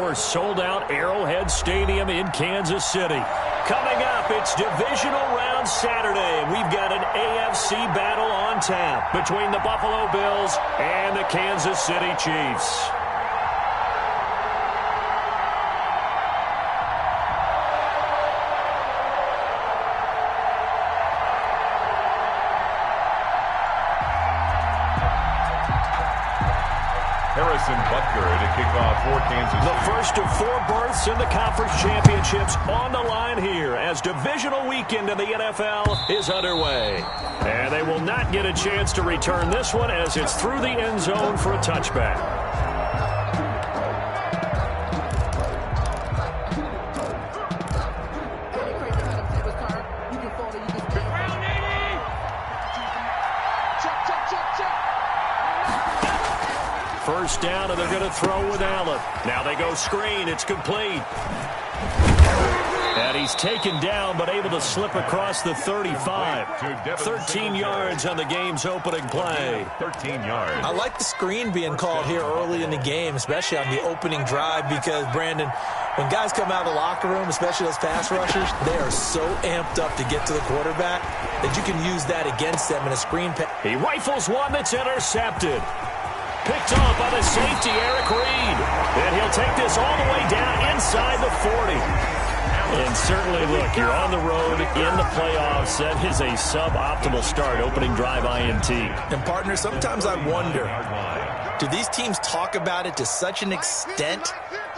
course, sold-out Arrowhead Stadium in Kansas City. Coming up, it's Divisional Round Saturday, and we've got an AFC battle on tap between the Buffalo Bills and the Kansas City Chiefs. Butker to kick off for Kansas City. The first of 4 berths in the conference championships on the line here as divisional weekend in the NFL is underway. And they will not get a chance to return this one as it's through the end zone for a touchback. First down, and they're going to throw with Allen. Now they go screen. It's complete. And he's taken down, but able to slip across the 35. 13 yards on the game's opening play. 13 yards. I like the screen being called here early in the game, especially on the opening drive, because, Brandon, when guys come out of the locker room, especially those pass rushers, they are so amped up to get to the quarterback that you can use that against them in a screen pass. He rifles one that's intercepted. Picked off by the safety, Eric Reed. And he'll take this all the way down inside the 40. And certainly, look, you're on the road in the playoffs. That is a suboptimal start, opening drive INT. And, partner, sometimes I wonder, do these teams talk about it to such an extent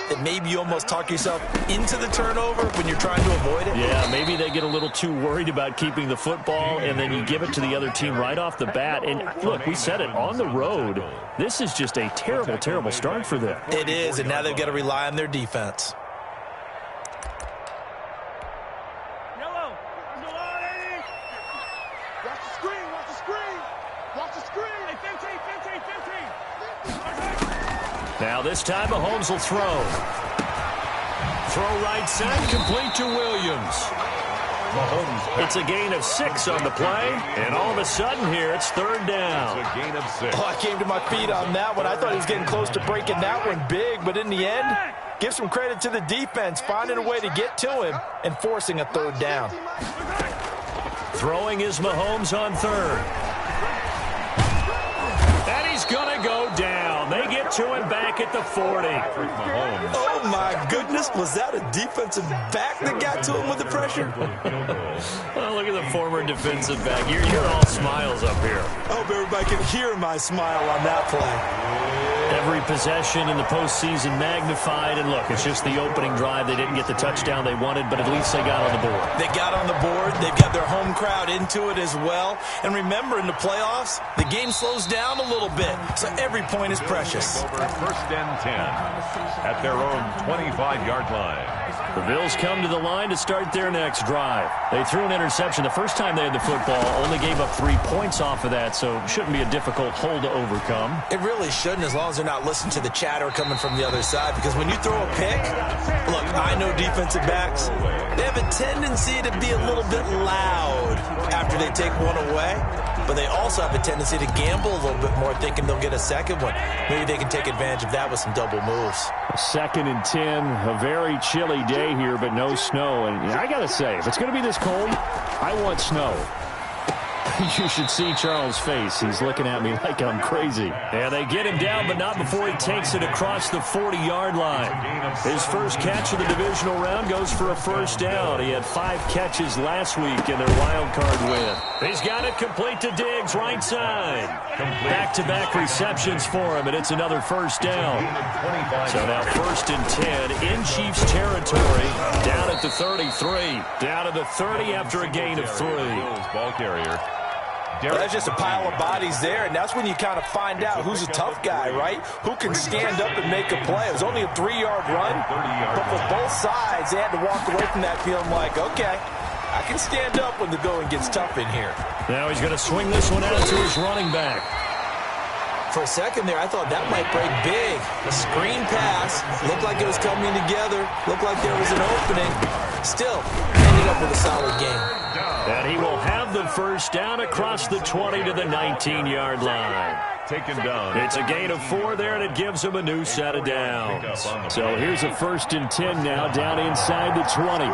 that maybe you almost talk yourself into the turnover when you're trying to avoid it? Yeah, maybe they get a little too worried about keeping the football, and then you give it to the other team right off the bat. And, look, we said it, on the road, this is just a terrible, terrible start for them. It is, and now they've got to rely on their defense. Now this time Mahomes will throw. Throw right side, complete to Williams. Mahomes. It's a gain of 6 on the play, and all of a sudden here it's third down. It's a gain of 6. Oh, I came to my feet on that one. I thought he was getting close to breaking that one big, but in the end, give some credit to the defense, finding a way to get to him and forcing a third down. Throwing is Mahomes on third. And he's going to go down. They get to him back at the 40. Oh, my goodness. Was that a defensive back that got to him with the pressure? Well, look at the former defensive back. You're all smiles up here. I hope everybody can hear my smile on that play. Every possession in the postseason magnified. And look, it's just the opening drive. They didn't get the touchdown they wanted, but at least they got on the board. They got on the board. They've got their home crowd into it as well. And remember, in the playoffs, the game slows down a little bit, so every point is precious. Over first and 10 at their own 25-yard line. The Bills come to the line to start their next drive. They threw an interception the first time they had the football, only gave up 3 points off of that, so it shouldn't be a difficult hole to overcome. It really shouldn't, as long as they're not listening to the chatter coming from the other side, because when you throw a pick, look, I know defensive backs, they have a tendency to be a little bit loud after they take one away, but they also have a tendency to gamble a little bit more, thinking they'll get a second one. Maybe they can take advantage of that with some double moves. 2nd and 10, a very chilly day here, but no snow. And I got to say, if it's going to be this cold, I want snow. You should see Charles' face. He's looking at me like I'm crazy. And they get him down, but not before he takes it across the 40-yard line. His first catch of the divisional round goes for a first down. He had 5 catches last week in their wild card win. He's got it complete to Diggs, right side. Back-to-back receptions for him, and it's another first down. So now 1st and 10 in Chiefs territory, down at the 33. Down to the 30 after a gain of 3. Ball carrier. Well, that's just a pile of bodies there, and that's when you kind of find out who's a tough guy, right? Who can stand up and make a play. It was only a 3-yard run, but for both sides, they had to walk away from that feeling like, okay, I can stand up when the going gets tough in here. Now he's going to swing this one out to his running back. For a second there, I thought that might break big. A screen pass. Looked like it was coming together. Looked like there was an opening. Still, ended up with a solid game. And he will have the first down across the 20 to the 19-yard line. Taken down. It's a gain of 4 there, and it gives him a new set of downs. So here's a 1st and 10 now, down inside the 20.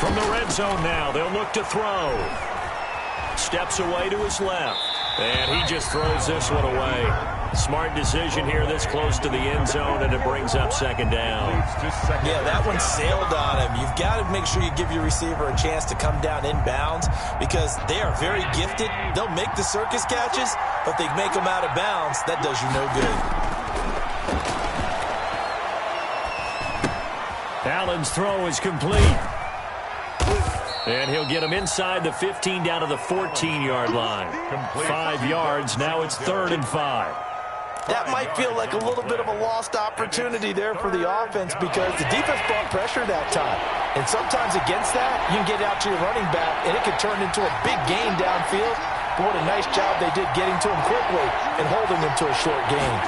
From the red zone now, they'll look to throw. Steps away to his left. And he just throws this one away. Smart decision here this close to the end zone, and it brings up 2nd down. Yeah, that one sailed on him. You've got to make sure you give your receiver a chance to come down inbounds because they are very gifted. They'll make the circus catches, but they make them out of bounds. That does you no good. Allen's throw is complete. And he'll get him inside the 15 down to the 14-yard line. 5 yards. Now it's 3rd and 5. That might feel like a little bit of a lost opportunity there for the offense because the defense brought pressure that time. And sometimes against that, you can get out to your running back, and it can turn into a big gain downfield. But what a nice job they did getting to him quickly and holding him to a short gain.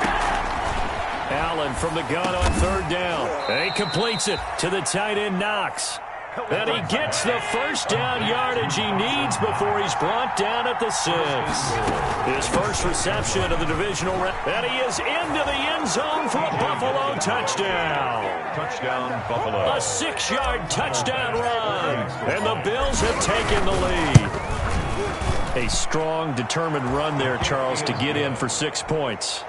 Allen from the gun on 3rd down. And he completes it to the tight end, Knox. And he gets the first down yardage he needs before he's brought down at the 6. His first reception of the divisional round. And he is into the end zone for a Buffalo touchdown. Touchdown, Buffalo. A 6-yard touchdown run. And the Bills have taken the lead. A strong, determined run there, Charles, to get in for 6 points.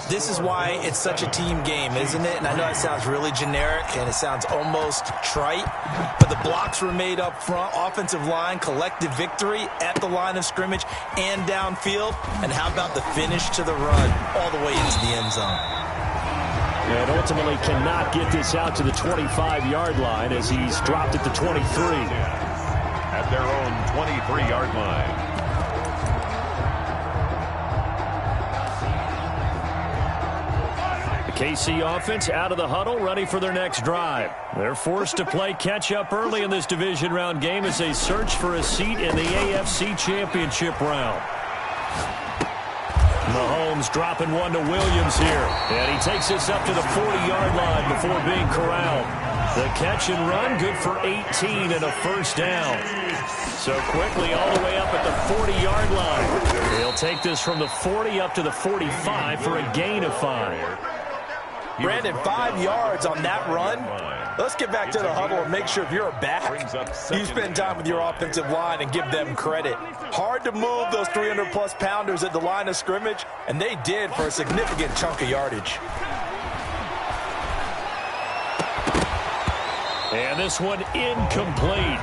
This is why it's such a team game, isn't it? And I know it sounds really generic and it sounds almost trite, but the blocks were made up front, offensive line, collective victory at the line of scrimmage and downfield. And how about the finish to the run all the way into the end zone? And ultimately cannot get this out to the 25-yard line as he's dropped at the 23. At their own 23-yard line. KC offense out of the huddle, ready for their next drive. They're forced to play catch-up early in this division round game as they search for a seat in the AFC Championship round. Mahomes dropping one to Williams here. And he takes this up to the 40-yard line before being corralled. The catch and run, good for 18 and a first down. So quickly all the way up at the 40-yard line. He'll take this from the 40 up to the 45 for a gain of 5. Brandon, 5 yards on that run. Let's get back to the huddle and make sure if you're a back, you spend time with your offensive line and give them credit. Hard to move those 300-plus pounders at the line of scrimmage, and they did for a significant chunk of yardage. And this one incomplete.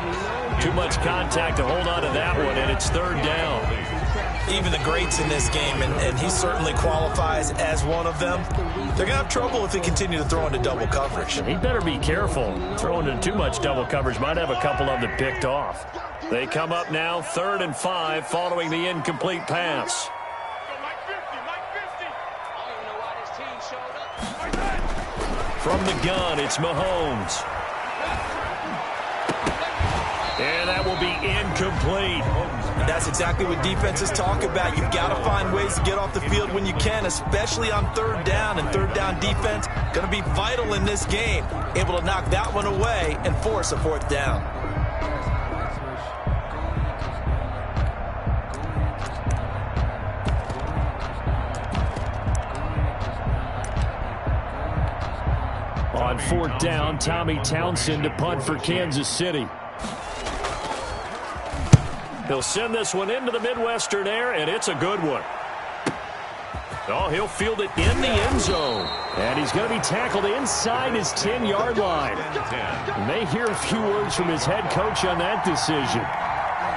Too much contact to hold on to that one, and it's 3rd down. Even the greats in this game, and he certainly qualifies as one of them, they're going to have trouble if they continue to throw into double coverage. He better be careful. Throwing into too much double coverage might have a couple of them picked off. They come up now 3rd and 5 following the incomplete pass. From the gun, it's Mahomes. And that will be incomplete. That's exactly what defenses talk about. You've got to find ways to get off the field when you can, especially on 3rd down. And 3rd down defense going to be vital in this game. Able to knock that one away and force a 4th down. On 4th down, Tommy Townsend to punt for Kansas City. He'll send this one into the Midwestern air, and it's a good one. Oh, he'll field it in the end zone. And he's going to be tackled inside his 10-yard line. You may hear a few words from his head coach on that decision.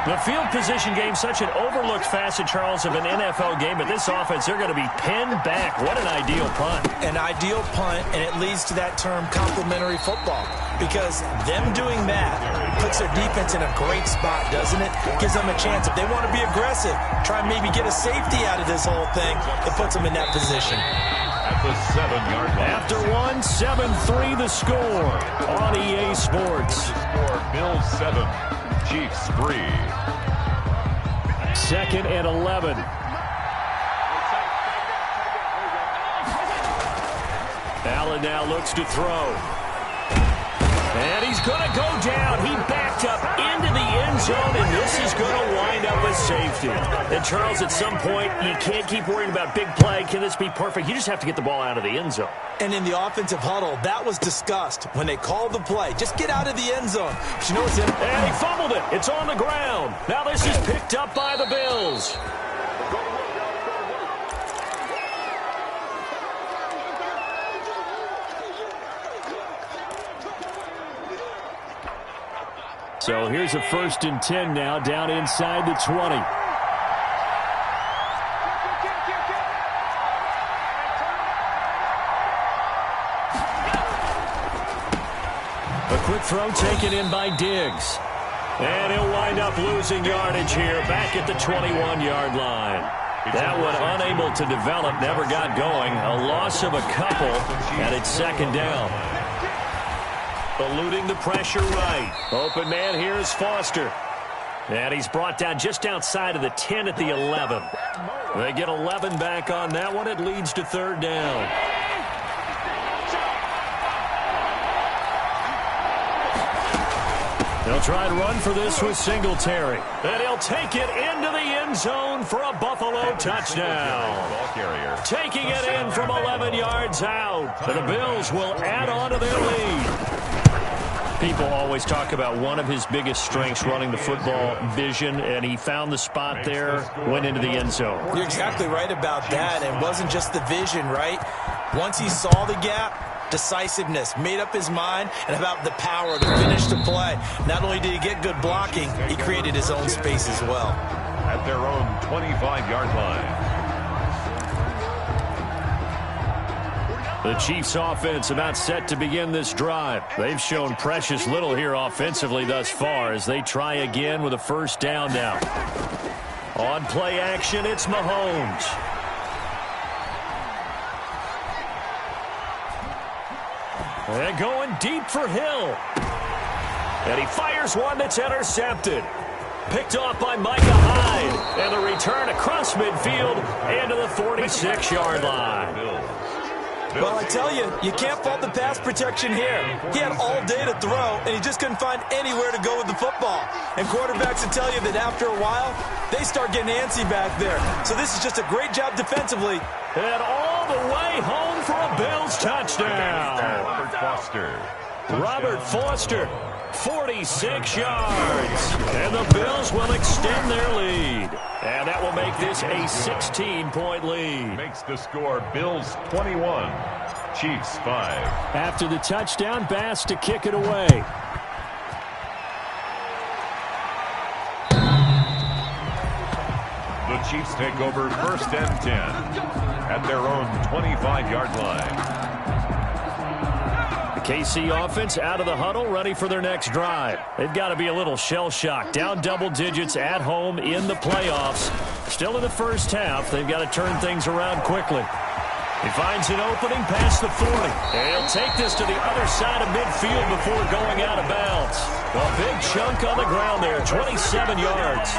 The field position game, such an overlooked facet, Charles, of an NFL game. But this offense, they're going to be pinned back. What an ideal punt. An ideal punt, and it leads to that term complementary football. Because them doing that puts their defense in a great spot, doesn't it? Gives them a chance. If they want to be aggressive, try and maybe get a safety out of this whole thing, it puts them in that position. At the 7-yard line. After one, 7-3 the score on EA Sports. Score, Bills 7, Chiefs 3. 2nd and 11. Allen now looks to throw. And he's going to go down. He backed up into the end zone, and this is going to wind up with safety. And, Charles, at some point, you can't keep worrying about big play. Can this be perfect? You just have to get the ball out of the end zone. And in the offensive huddle, that was discussed when they called the play. Just get out of the end zone. But you know what's in? And he fumbled it. It's on the ground. Now this is picked up by the Bills. So here's a 1st and 10 now, down inside the 20. A quick throw taken in by Diggs. And he'll wind up losing yardage here back at the 21-yard line. That one unable to develop, never got going. A loss of a couple, and it's 2nd down. Eluding the pressure right. Open man here is Foster. And he's brought down just outside of the 10 at the 11. They get 11 back on that one. It leads to 3rd down. They'll try and run for this with Singletary. And he'll take it into the end zone for a Buffalo touchdown. Taking it in from 11 yards out. And the Bills will add on to their lead. People always talk about one of his biggest strengths running the football, vision, and he found the spot there, went into the end zone. You're exactly right about that. It wasn't just the vision, right? Once he saw the gap, decisiveness, made up his mind, and about the power to finish the play. Not only did he get good blocking, he created his own space as well. At their own 25-yard line. The Chiefs offense about set to begin this drive. They've shown precious little here offensively thus far as they try again with a 1st down now. On play action, it's Mahomes. And going deep for Hill. And he fires one that's intercepted. Picked off by Micah Hyde. And the return across midfield and to the 46-yard line. Well, I tell you, you can't fault the pass protection here. He had all day to throw, and he just couldn't find anywhere to go with the football. And quarterbacks will tell you that after a while, they start getting antsy back there. So this is just a great job defensively. And all the way home for a Bills touchdown. Robert Foster, 46 yards. And the Bills will extend their lead. And that will make this a 16-point lead. Makes the score Bills 21, Chiefs 5. After the touchdown, Bass to kick it away. The Chiefs take over 1st and 10 at their own 25-yard line. The KC offense out of the huddle, ready for their next drive. They've got to be a little shell-shocked. Down double digits at home in the playoffs. Still in the 1st half. They've got to turn things around quickly. He finds an opening past the 40. And he'll take this to the other side of midfield before going out of bounds. A big chunk on the ground there, 27 yards.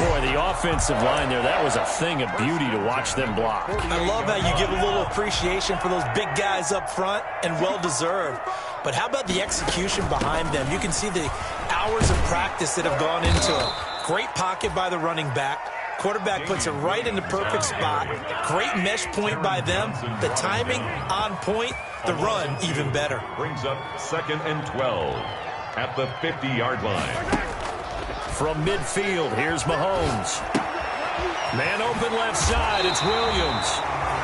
Boy, the offensive line there, that was a thing of beauty to watch them block. I love how you give a little appreciation for those big guys up front, and well-deserved. But how about the execution behind them? You can see the hours of practice that have gone into it. Great pocket by the running back. Quarterback puts it right in the perfect spot. Great mesh point by them. The timing on point. The run even better. Brings up 2nd and 12 at the 50-yard line. From midfield, here's Mahomes. Man open left side, it's Williams.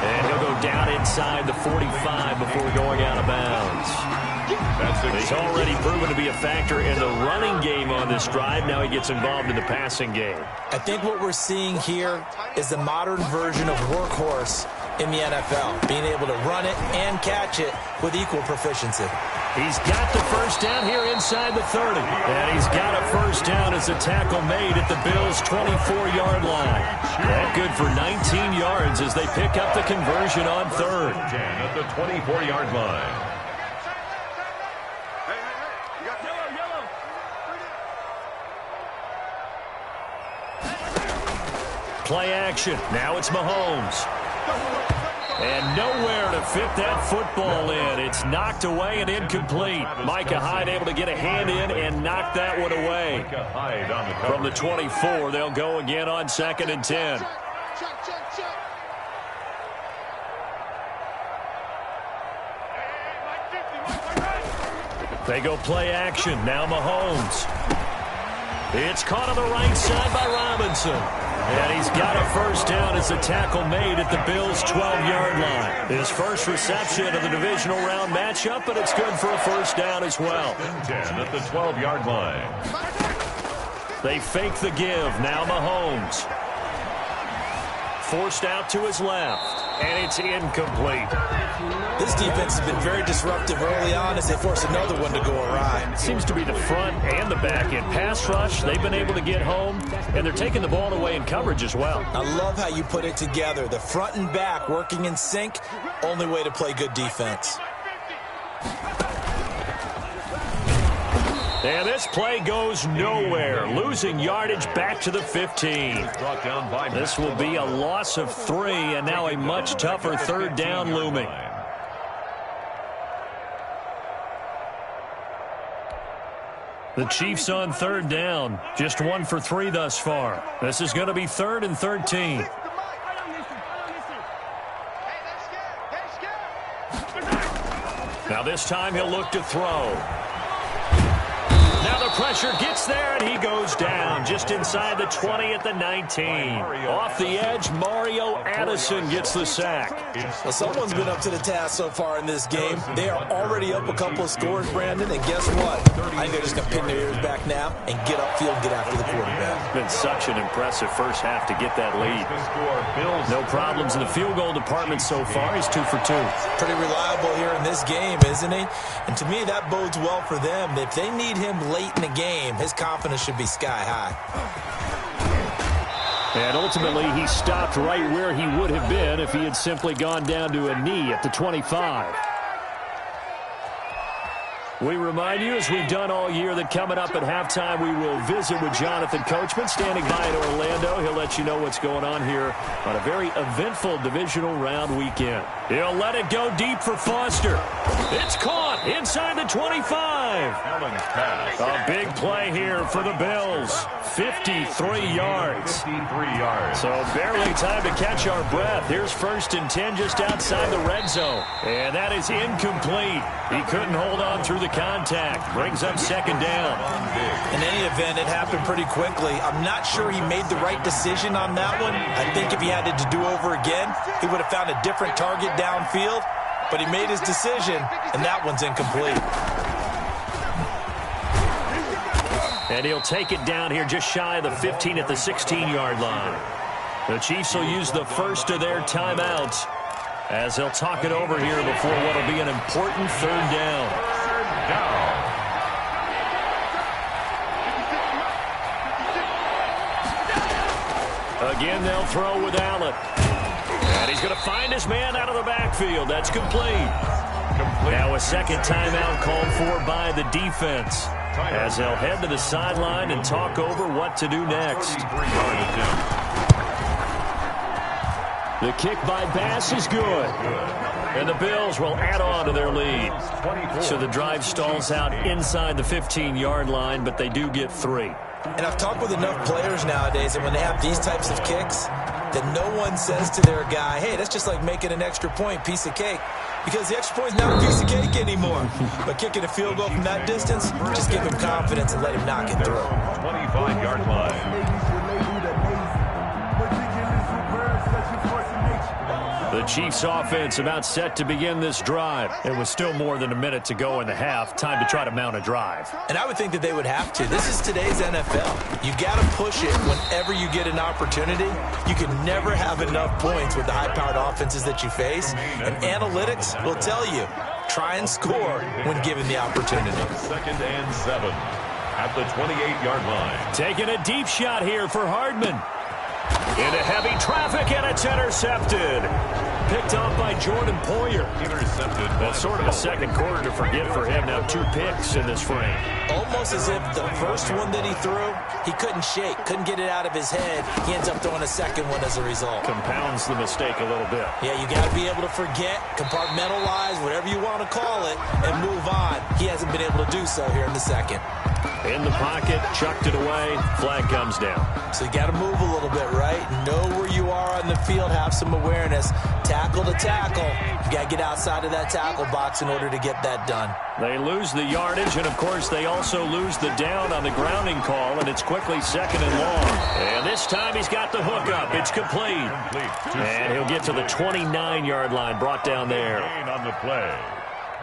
And he'll go down inside the 45 before going out of bounds. He's already proven to be a factor in the running game on this drive. Now he gets involved in the passing game. I think what we're seeing here is the modern version of workhorse in the NFL, being able to run it and catch it with equal proficiency. He's got the 1st down here inside the 30. And he's got a 1st down as a tackle made at the Bills' 24-yard line. That good for 19 yards as they pick up the conversion on 3rd. At the 24-yard line. play action. Now it's Mahomes. And nowhere to fit that football in. It's knocked away and incomplete. Micah Hyde able to get a hand in and knock that one away. From the 24, they'll go again on 2nd and 10. They go play action. Now Mahomes. It's caught on the right side by Robinson. And he's got a first down as the tackle made at the Bills' 12-yard line. His first reception of the divisional round matchup, but it's good for a first down as well. 10 at the 12-yard line. They fake the give. Now Mahomes. Forced out to his left. And it's incomplete. This defense has been very disruptive early on as they force another one to go awry. Seems to be the front and the back end. Pass rush, they've been able to get home, and they're taking the ball away in coverage as well. I love how you put it together. The front and back working in sync, only way to play good defense. And this play goes nowhere. Losing yardage back to the 15. This will be a loss of 3, and now a much tougher third down looming. The Chiefs on third down. Just 1 for 3 thus far. This is going to be 3rd and 13. Now this time he'll look to throw. Now the pressure gets there, and he goes down just inside the 20 at the 19. Off the edge, Mario Addison gets the sack. Well, someone's been up to the task so far in this game. They are already up a couple of scores, Brandon, and guess what? I think they're just going to pin their ears back now and get upfield and get after the quarterback. Been such an impressive first half to get that lead. No problems in the field goal department so far. He's 2 for 2. Pretty reliable here in this game, isn't he? And to me, that bodes well for them. If they need him late in the game, his confidence should be sky high. And ultimately, he stopped right where he would have been if he had simply gone down to a knee at the 25. We remind you, as we've done all year, that coming up at halftime, we will visit with Jonathan Coachman, standing by in Orlando. He'll let you know what's going on here on a very eventful divisional round weekend. He'll let it go deep for Foster. It's caught inside the 25. A big play here for the Bills. 53 yards. 53 yards. So barely time to catch our breath. Here's 1st and 10 just outside the red zone. And that is incomplete. He couldn't hold on through the contact. Brings up 2nd down. In any event, it happened pretty quickly. I'm not sure he made the right decision on that one. I think if he had it to do over again, he would have found a different target downfield. But he made his decision, and that one's incomplete. And he'll take it down here just shy of the 15 at the 16-yard line. The Chiefs will use the first of their timeouts as they'll talk it over here before what will be an important 3rd down. Again, they'll throw with Allen. And he's going to find his man out of the backfield. That's complete. Now a 2nd timeout called for by the defense, as they'll head to the sideline and talk over what to do next. The kick by Bass is good. And the Bills will add on to their lead. So the drive stalls out inside the 15-yard line, but they do get 3. And I've talked with enough players nowadays, and when they have these types of kicks, that no one says to their guy, hey, that's just like making an extra point, piece of cake. Because the extra point's not a piece of cake anymore. But kicking a field goal from that distance, just give him confidence and let him knock it through. 25-yard line. The Chiefs offense about set to begin this drive. It was still more than a minute to go in the half. Time to try to mount a drive. And I would think that they would have to. This is today's NFL. You got to push it whenever you get an opportunity. You can never have enough points with the high-powered offenses that you face. And analytics will tell you, try and score when given the opportunity. 2nd and 7 at the 28-yard line. Taking a deep shot here for Hardman. Into heavy traffic, and it's intercepted. picked off by Jordan Poyer. Intercepted. Well, sort of a second quarter to forget for him. Now 2 picks in this frame. Almost as if the first one that he threw, he couldn't shake, couldn't get it out of his head. He ends up throwing a second one as a result. Compounds the mistake a little bit. Yeah, you got to be able to forget, compartmentalize, whatever you want to call it, and move on. He hasn't been able to do so here in the second. In the pocket, chucked it away, flag comes down. So you got to move a little bit, right? Know where you are on the field, have some awareness. Tackle to tackle. You got to get outside of that tackle box in order to get that done. They lose the yardage, and of course they also lose the down on the grounding call, and it's quickly second and long. And this time he's got the hook up. It's complete. And he'll get to the 29-yard line, brought down there. On the play.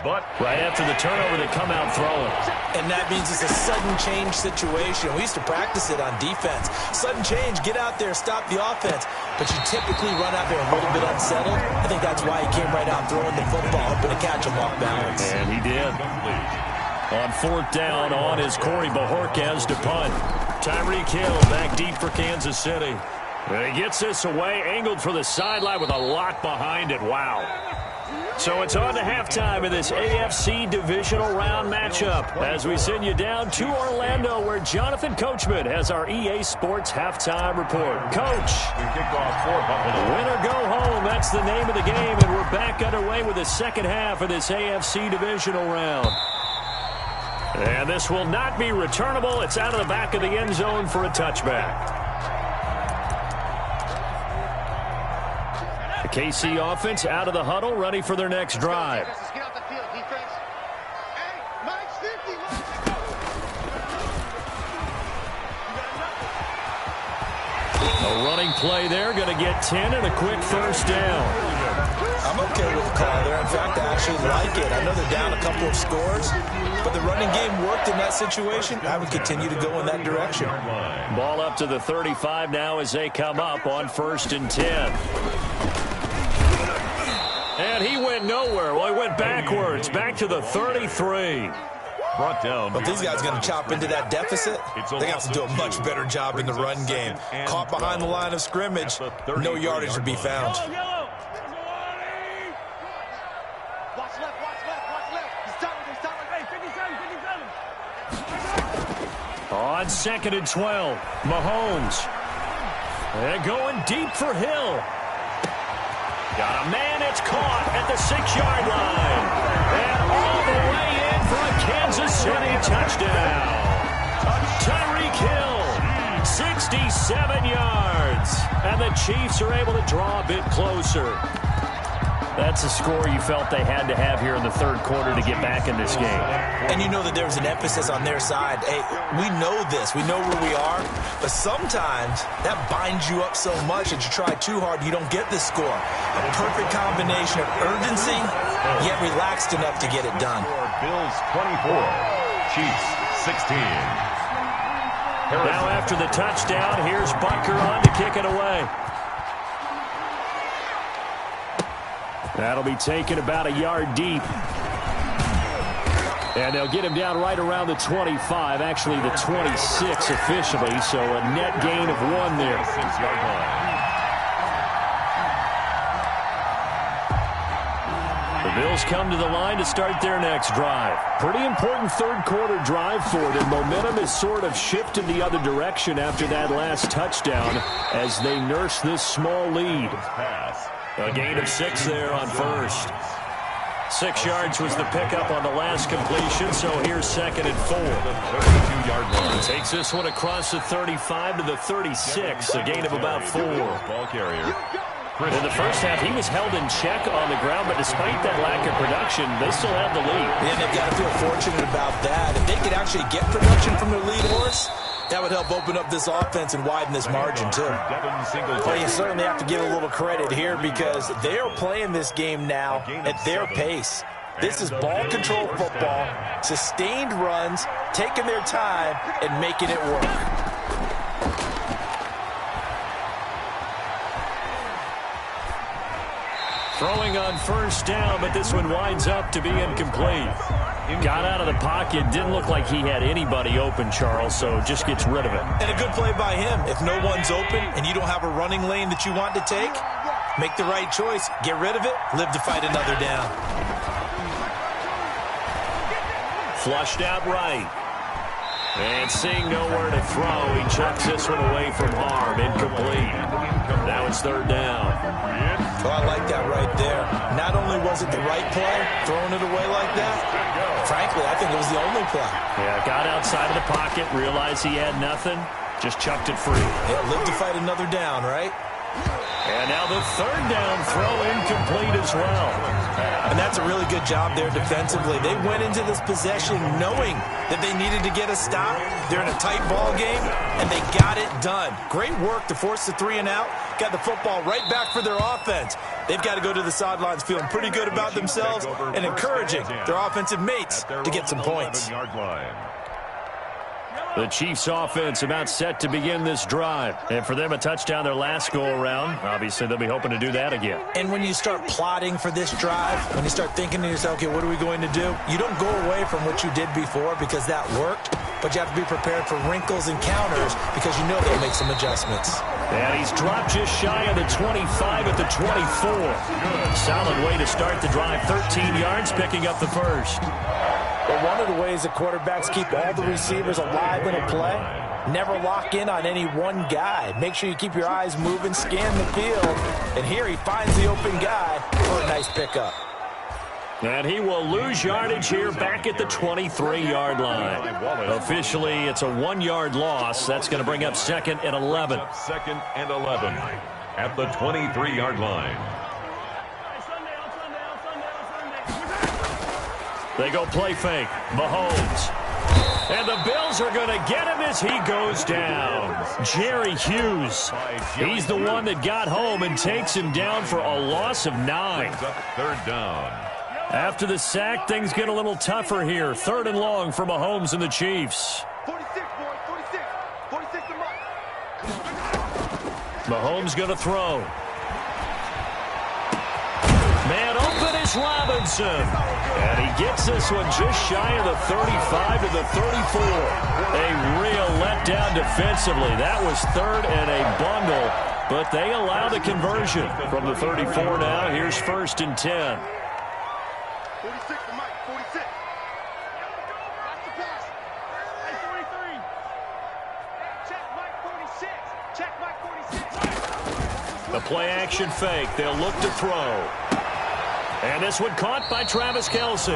But right after the turnover, they come out throwing. And that means it's a sudden change situation. We used to practice it on defense. Sudden change, get out there, stop the offense. But you typically run out there a little bit unsettled. I think that's why he came right out throwing the football, hoping to catch him off balance. And he did. On 4th down, on is Corey Bojorquez to punt. Tyreek Hill back deep for Kansas City. And he gets this away, angled for the sideline with a lot behind it. Wow. So it's on to halftime in this AFC divisional round matchup as we send you down to Orlando where Jonathan Coachman has our EA Sports halftime report. Coach, win or go home, that's the name of the game, and we're back underway with the second half of this AFC divisional round. And this will not be returnable. It's out of the back of the end zone for a touchback. The KC offense out of the huddle, ready for their next drive. A running play there, going to get 10 and a quick first down. I'm okay with the call there. In fact, I actually like it. I know they're down a couple of scores, but the running game worked in that situation. I would continue to go in that direction. Ball up to the 35 now as they come up on 1st and 10. And he went nowhere. Well, he went backwards, back to the 33. Brought down. But these guys are going to chop into that deficit. They have to do a much better job in the run game. Caught behind the line of scrimmage, no yardage to be found. On 2nd and 12, Mahomes. And going deep for Hill. Got a man, it's caught at the 6-yard line. And all the way in for a Kansas City touchdown. Tyreek Hill, 67 yards. And the Chiefs are able to draw a bit closer. That's a score you felt they had to have here in the 3rd quarter to get back in this game. And you know that there was an emphasis on their side. Hey, we know this. We know where we are. But sometimes that binds you up so much that you try too hard, you don't get the score. A perfect combination of urgency, yet relaxed enough to get it done. Bills 24, Chiefs 16. Now after the touchdown, here's Butker on to kick it away. That'll be taken about a yard deep. And they'll get him down right around the 25, actually the 26 officially, so a net gain of 1 there. 6-yard line. The Bills come to the line to start their next drive. Pretty important 3rd quarter drive for them. Momentum has sort of shifted the other direction after that last touchdown as they nurse this small lead. A gain of 6 there on 1st. 6 yards was the pickup on the last completion, so here's 2nd and 4. 32-yard line. Takes this one across the 35 to the 36, a gain of about 4. Ball carrier. In the first half, he was held in check on the ground, but despite that lack of production, they still have the lead. And they've got to feel fortunate about that. If they could actually get production from their lead horse, that would help open up this offense and widen this margin, too. Well, you certainly have to give a little credit here because they are playing this game now at their pace. This is ball control football, sustained runs, taking their time, and making it work. Throwing on 1st down, but this one winds up to be incomplete. Got out of the pocket, didn't look like he had anybody open, Charles, so just gets rid of it. And a good play by him. If no one's open and you don't have a running lane that you want to take, Make the right choice. Get rid of it. Live to fight another down. Flushed out right. And seeing nowhere to throw, he chucks this one away from harm. Incomplete. Now it's third down. Oh, I like that right there. Not only was it the right play, throwing it away like that, frankly, I think it was the only play. Yeah, got outside of the pocket, realized he had nothing, just chucked it free. Yeah, live to fight another down, right? And now the third down throw incomplete as well. And that's a really good job there defensively. They went into this possession knowing that they needed to get a stop. They're in a tight ball game, and they got it done. Great work to force the 3 and out. Got the football right back for their offense. They've got to go to the sidelines feeling pretty good about themselves and encouraging their offensive mates to get some points. The Chiefs offense about set to begin this drive. And for them, a touchdown their last go-around. Obviously, they'll be hoping to do that again. And when you start plotting for this drive, when you start thinking to yourself, okay, what are we going to do? You don't go away from what you did before because that worked, but you have to be prepared for wrinkles and counters because you know they'll make some adjustments. And he's dropped just shy of the 25 at the 24. Solid way to start the drive. 13 yards, picking up the first. But one of the ways that quarterbacks keep all the receivers alive in a play, never lock in on any one guy. Make sure you keep your eyes moving, scan the field. And here he finds the open guy for a nice pickup. And he will lose yardage here back at the 23-yard line. Officially, it's a 1-yard loss. That's going to bring up 2nd and 11. 2nd and 11 at the 23-yard line. They go play fake. Mahomes. And the Bills are going to get him as he goes down. Jerry Hughes. He's the one that got home and takes him down for a loss of 9. Third down. After the sack, things get a little tougher here. 3rd and long for Mahomes and the Chiefs. 46, boy. 46 to Mike. Mahomes going to throw. Man open is Robinson. And he gets this one just shy of the 35 to the 34. A real letdown defensively. That was 3rd and a bundle, but they allow the conversion. From the 34 now, here's 1st and 10. 46 to Mike. 46. Watch the pass. Hey, 43. Check Mike 46. Check Mike 46. The play action fake. They'll look to throw. And this one caught by Travis Kelce.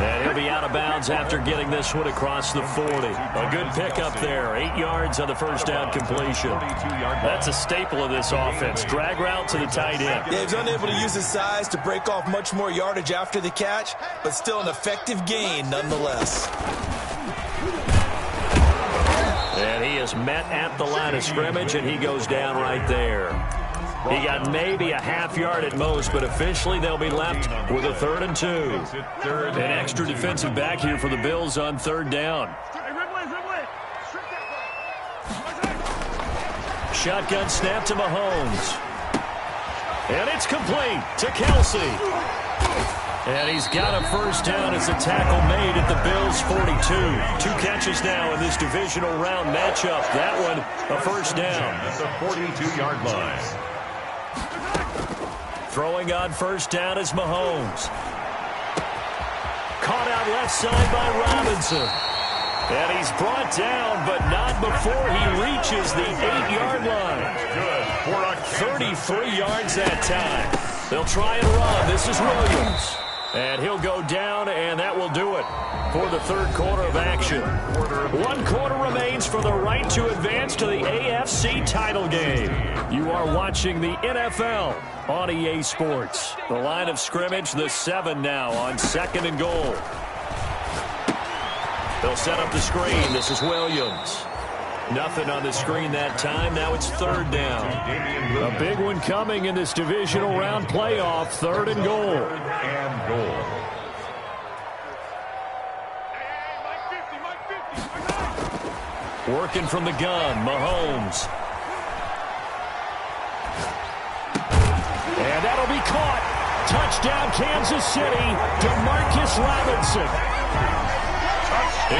And he'll be out of bounds after getting this one across the 40. A good pickup there. 8 yards on the first down completion. That's a staple of this offense. Drag route to the tight end. Yeah, he's unable to use his size to break off much more yardage after the catch, but still an effective gain nonetheless. And he is met at the line of scrimmage, and he goes down right there. He got maybe a half yard at most, but officially they'll be left with a 3rd and 2. An extra defensive back here for the Bills on 3rd down. Shotgun snap to Mahomes. And it's complete to Kelce. And he's got a first down as a tackle made at the Bills' 42. 2 catches now in this divisional round matchup. That one, a first down. At the 42-yard line. Throwing on first down is Mahomes. Caught out left side by Robinson. And he's brought down, but not before he reaches the 8-yard line. Good for a 33 yards that time. They'll try and run. This is Williams. And he'll go down, and that will do it for the 3rd quarter of action. 1 quarter remains for the right to advance to the AFC title game. You are watching the NFL on EA Sports. The line of scrimmage, the 7 now on 2nd and goal. They'll set up the screen. This is Williams. Nothing on the screen that time. Now it's 3rd down. A big one coming in this divisional round playoff. 3rd and goal. Working from the gun, Mahomes. And that'll be caught. Touchdown, Kansas City. DeMarcus Robinson.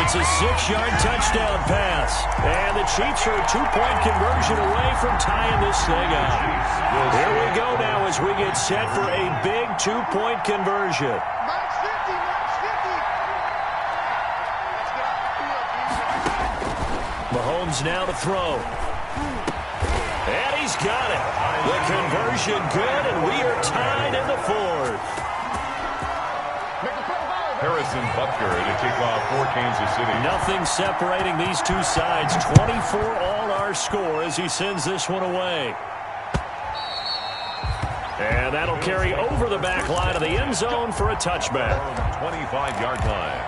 It's a 6-yard touchdown pass. And the Chiefs are a 2-point conversion away from tying this thing up. Here we go now as we get set for a big 2-point conversion. Max 50, Max 50. Mahomes now to throw. And he's got it. The conversion good, and we are tied in the fourth. Harrison Butker to kick off for Kansas City. Nothing separating these two sides. 24 all our score as he sends this one away. And that'll carry over the back line of the end zone for a touchback. 25-yard line.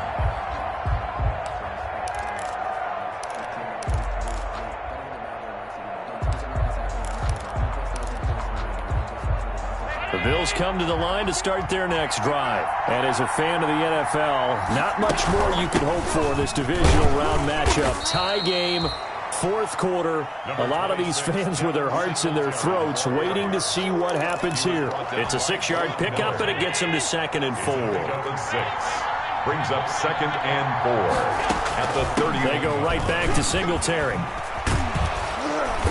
The Bills come to the line to start their next drive. And as a fan of the NFL, not much more you could hope for in this divisional round matchup. Tie game, fourth quarter. A lot of these fans with their hearts in their throats waiting to see what happens here. It's a 6-yard pickup, and it gets them to 2nd and 4. Brings up 2nd and 4 at the 30. They go right back to Singletary.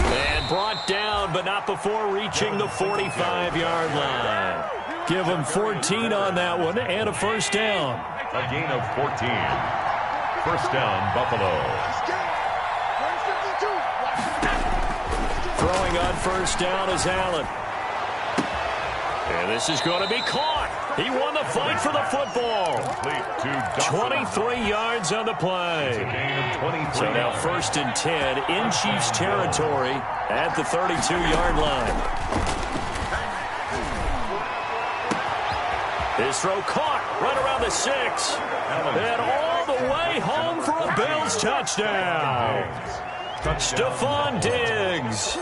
And brought down, but not before reaching the 45-yard line. Give them 14 on that one and a first down. A gain of 14. First down, Buffalo. Throwing on first down is Allen. And this is going to be caught. He won the fight for the football. 23 yards on the play. So now 1st and 10 in Chiefs territory at the 32-yard line. His throw caught right around the 6. And all the way home for a Bills touchdown. Stephon Diggs.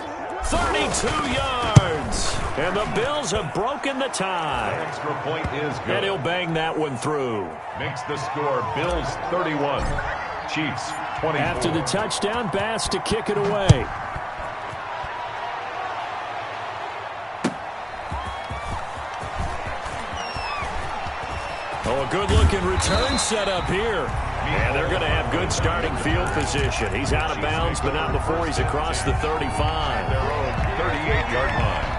32 yards. And the Bills have broken the tie. Extra point is good. And he'll bang that one through. Makes the score Bills 31. Chiefs 24. After the touchdown, Bass to kick it away. Oh, a good-looking return set up here. And they're going to have good starting field position. He's out of bounds, but not before he's across the 35. Their own 38-yard line.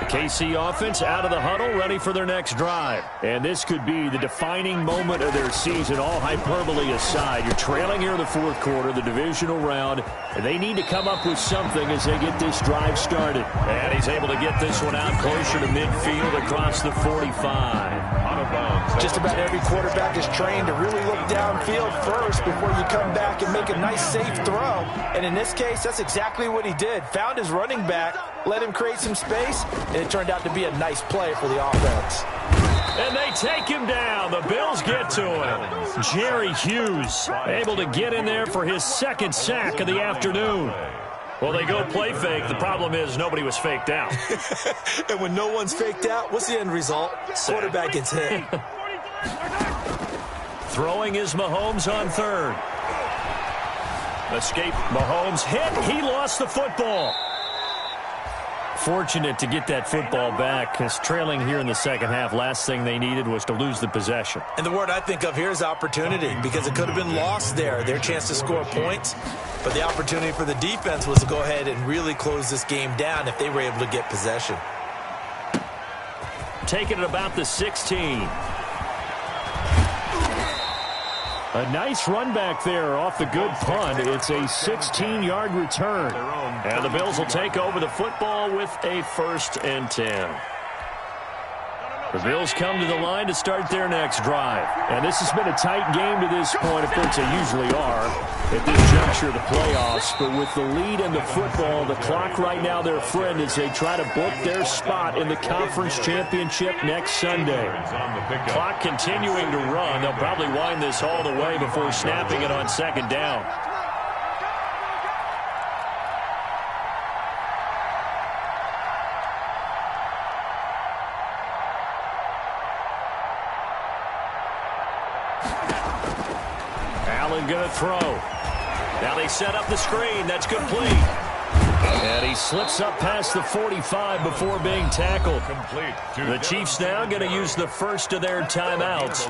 KC offense out of the huddle, ready for their next drive. And this could be the defining moment of their season, all hyperbole aside. You're trailing here in the fourth quarter, the divisional round, and they need to come up with something as they get this drive started. And he's able to get this one out closer to midfield across the 45. Out of bounds. Just about every quarterback is trained to really look downfield first before you come back and make a nice, safe throw. And in this case, that's exactly what he did. Found his running back, let him create some space, and it turned out to be a nice play for the offense. And they take him down. The Bills get to him. Jerry Hughes able to get in there for his 2nd sack of the afternoon. Well, they go play fake. The problem is nobody was faked out. And when no one's faked out, what's the end result? Quarterback gets hit. Throwing is Mahomes on 3rd. Escape. Mahomes hit. He lost the football. Fortunate to get that football back, because trailing here in the second half, last thing they needed was to lose the possession. And the word I think of here is opportunity, because it could have been lost there, their chance to score points. But the opportunity for the defense was to go ahead and really close this game down if they were able to get possession. Taking it about the 16. A nice run back there off the good punt. It's a 16-yard return. And the Bills will take over the football with a 1st and 10. The Bills come to the line to start their next drive. And this has been a tight game to this point. Of course, they usually are at this juncture of the playoffs. But with the lead in the football, the clock right now their friend as they try to book their spot in the conference championship next Sunday. Clock continuing to run. They'll probably wind this all the way before snapping it on 2nd down. Allen going to throw. Now they set up the screen. That's complete. And he slips up past the 45 before being tackled. The Chiefs now going to use the first of their timeouts.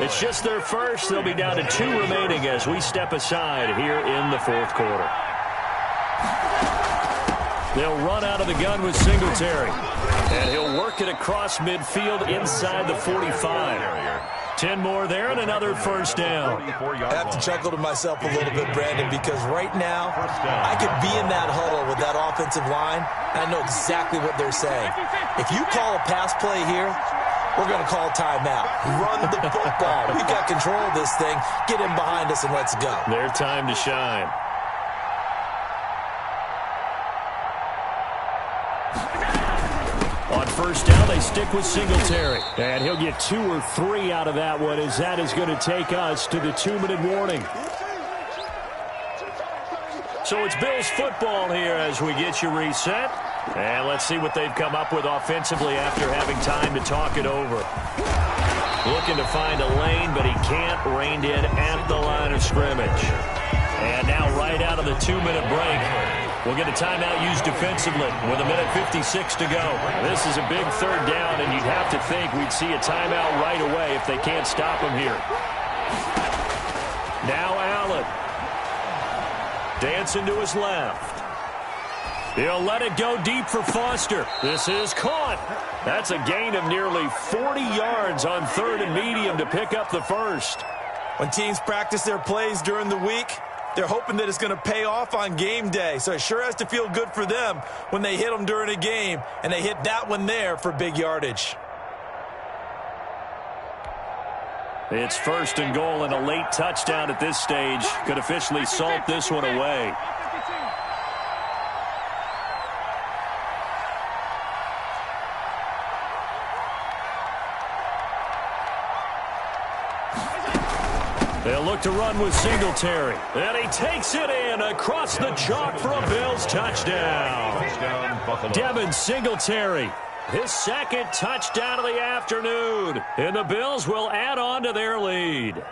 It's just their first. They'll be down to 2 remaining as we step aside here in the fourth quarter. They'll run out of the gun with Singletary. And he'll work it across midfield inside the 45. 10 more there and another first down. I have to chuckle to myself a little bit, Brandon, because right now I could be in that huddle with that offensive line. I know exactly what they're saying. If you call a pass play here, we're going to call timeout. Run the football. We've got control of this thing. Get in behind us and let's go. Their time to shine. On first down, they stick with Singletary. And he'll get 2 or 3 out of that one, as that is going to take us to the 2-minute warning. So it's Bills football here as we get you reset. And let's see what they've come up with offensively after having time to talk it over. Looking to find a lane, but he can't. Reined in at the line of scrimmage. And now right out of the 2-minute break, we'll get a timeout used defensively with 1:56 to go. This is a big third down, and you'd have to think we'd see a timeout right away if they can't stop him here. Now Allen. Dancing to his left. He'll let it go deep for Foster. This is caught. That's a gain of nearly 40 yards on 3rd and medium to pick up the first. When teams practice their plays during the week, they're hoping that it's going to pay off on game day. So it sure has to feel good for them when they hit them during a game, and they hit that one there for big yardage. It's 1st and goal, and a late touchdown at this stage could officially salt this one away. They'll look to run with Singletary. And he takes it in across the chalk for a Bills touchdown. Devin Singletary, his 2nd touchdown of the afternoon. And the Bills will add on to their lead.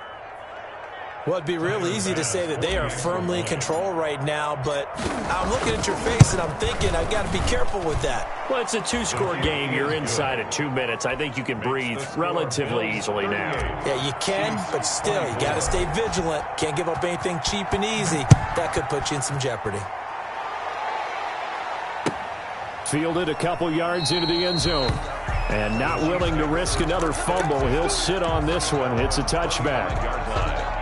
Well, it'd be real easy to say that they are firmly in control right now, but I'm looking at your face and I'm thinking I've got to be careful with that. Well, it's a 2-score game. You're inside at 2 minutes. I think you can breathe relatively easily now. Yeah, you can, but still, you got to stay vigilant. Can't give up anything cheap and easy. That could put you in some jeopardy. Fielded a couple yards into the end zone. And not willing to risk another fumble. He'll sit on this one. It's a touchback.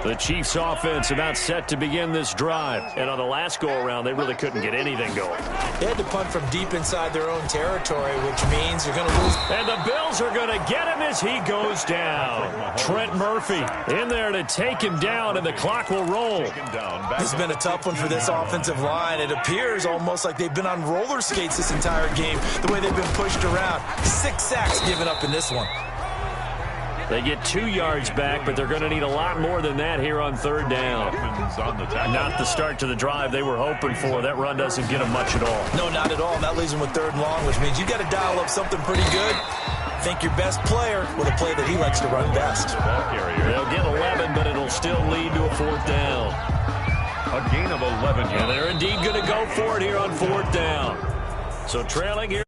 The Chiefs offense about set to begin this drive. And on the last go-around, they really couldn't get anything going. They had to punt from deep inside their own territory, which means you're going to lose. And the Bills are going to get him as he goes down. Trent Murphy in there to take him down, and the clock will roll. This has been a tough one for this offensive line. It appears almost like they've been on roller skates this entire game, the way they've been pushed around. 6 sacks given up in this one. They get 2 yards back, but they're going to need a lot more than that here on 3rd down. Not the start to the drive they were hoping for. That run doesn't get them much at all. No, not at all. And that leaves them with 3rd and long, which means you got to dial up something pretty good. Think your best player with a play that he likes to run best. They'll get 11, but it'll still lead to a 4th down. A gain of 11 yards. And they're indeed going to go for it here on 4th down. So trailing here.